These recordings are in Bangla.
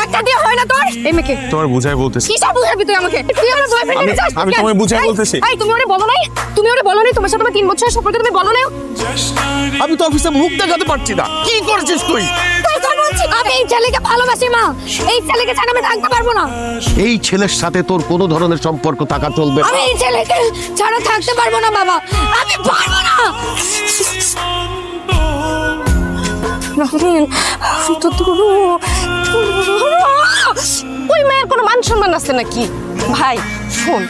একটা দিয়ে হয় না তোর? এই মেয়েকে তোমার বুঝাই বলতেছি। কিসব বুঝাবি তুই আমাকে? তুই আমার বয়ফ্রেন্ড নিতে চাস? আমি তোমায় বুঝাই বলতেছি। এই তুমি ওরে বলো নাই? তুমি ওরে বলো নাই তোমার সাথে আমার 3 বছরের সম্পর্ক তুমি বলো নাই? আমি তো অফিসে মুখ দেখাতে পারছি না। কি করছিস তুই? তুই তো বলছিস আমি এই ছেলেকে ভালোবাসি মা। এই ছেলেকে ছাড়া আমি থাকতে পারবো না। এই ছেলের সাথে তোর কোনো ধরনের সম্পর্ক থাকা চলবে না। আমি এই ছেলেকে ছাড়া থাকতে পারবো না বাবা। আমি পারবো না। ওই মেয়ের কোনো মান সম্মান আছে নাকি? ভাই শোন,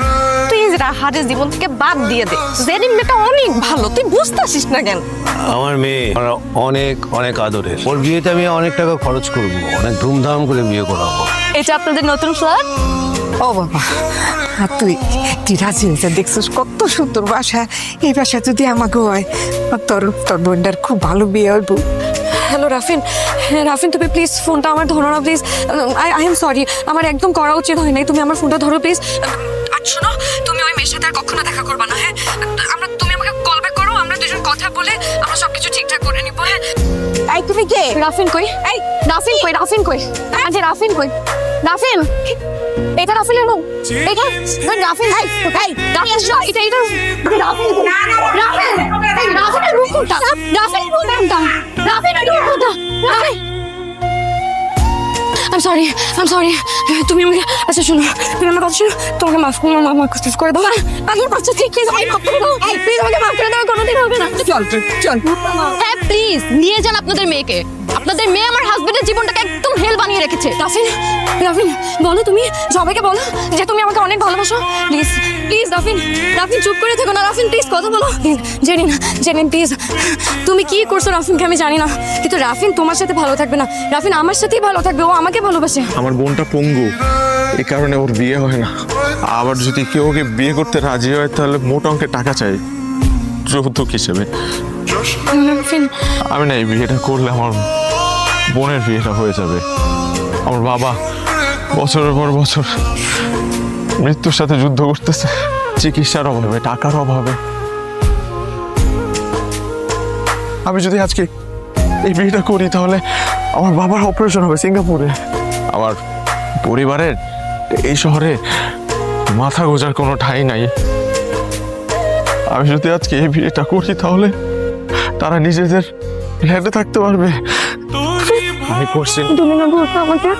তুই রাহারের জীবন থেকে বাদ দিয়ে দে। জেরিন মেয়েটা অনেক ভালো, তুই বুঝতেছিস না কেন? আমার মেয়ে অনেক অনেক আদরের। ওর বিয়েতে আমি অনেক টাকা খরচ করব, অনেক ধুমধাম করে বিয়ে করাবো। এটা আপনাদের নতুন ফ্ল্যাট? ও বাবা, আর তুই রাজি হয়েছে দেখছিস কত সুন্দর বাসা। এই বাসা যদি আমাকে হয় আর তোর বোনটার খুব ভালো বিয়ে হইব। হ্যালো রাফিন, রাফিন তুমি প্লিজ ফোনটা আমার ধরো না প্লিজ। আই এম সরি, আমার একদম করা উচিত হয় নাই। তুমি আমার ফোনটা ধরো প্লিজ। আর শোনো, তুমি ওই মেয়ের সাথে আর কখনো দেখা করবা না, হ্যাঁ? তুমি আমাকে কল ব্যাক করো, আমরা দুজন কথা বলে আমরা সবকিছু ঠিকঠাক করে নিব, হ্যাঁ? এই তুমি কে? রাফিন কই? এই রাফিন কই? রাফিন কই? আচ্ছা রাফিন কই? রাফিন, এটা রাফিনের রুম। এটা রাফিন ভাই, এই রাফিন এটা রাফিন, রাফিন, এই রাফিনের রুম কোনটা? রাফিনের রুম কোনটা? রাফিনের রুম কোনটা? রাফিন, I'm sorry. তুমি আমাকে আচ্ছা শোনো, তুমি আমার কথা শোনো, তোমাকে মাফ করে দাও। আমি বাচ্চা ঠিক প্লিজ আমাকে মাফ করে দাও। প্লিজ আমাকে মাফ করে দাও, কোনোদিন হবে না। চল হ্যাঁ প্লিজ নিয়ে যান আপনাদের মেয়েকে। আপনাদের মেয়ে আমার হাজবেন্ডের জীবনটাকে একদম হেল বানিয়ে রেখেছে। রাফিন বলো, তুমি সবাইকে বলো যে তুমি আমাকে অনেক ভালোবাসো। প্লিজ রাফিন চুপ করে থেকো না। রাফিন প্লিজ কথা বলো। জেরিন প্লিজ, তুমি কি করছো রাফিনকে আমি জানি না, কিন্তু রাফিন তোমার সাথে ভালো থাকবে না। রাফিন আমার সাথেই ভালো থাকবে, ও আমাকে ভালোবাসে। আমার বোনটা পঙ্গু, এই কারণে ওর বিয়ে হয় না। আবার যদি কেউ ওকে বিয়ে করতে রাজি হয় তাহলে মোটা অঙ্কের টাকা চাই যৌতুক হিসেবে। রাফিন আমি না এই বিয়েটা করলে আমার বোনের বিয়েটা হয়ে যাবে। আমার বাবা বছরের পর বছর মৃত্যুর সাথে যুদ্ধ করতেছে, চিকিৎসার অভাবে, টাকার অভাবে। আমি যদি আজকে এই বিয়েটা করি তাহলে আমার বাবার অপারেশন হবে সিঙ্গাপুরে। আমার পরিবারের এই শহরে মাথা গোজার কোনো ঠাঁই নাই। আমি যদি আজকে এই বিয়েটা করি তাহলে তারা নিজেদের ফ্ল্যাটে থাকতে পারবে। আমি করছি। তুমি না বলছো আমাকে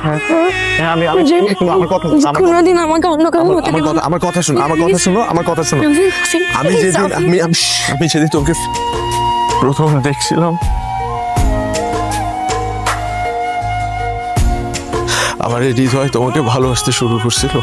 হ্যাঁ, আমি আমার কথা কোনোদিন আমাকে অন্য কারো হতে দেবো না। আমার কথা শোনো। আমি যেদিন আমি সেদিন তোকে প্রথম দেখছিলাম, আমার এই হৃদয় তোমাকে ভালোবাসতে শুরু করছিল।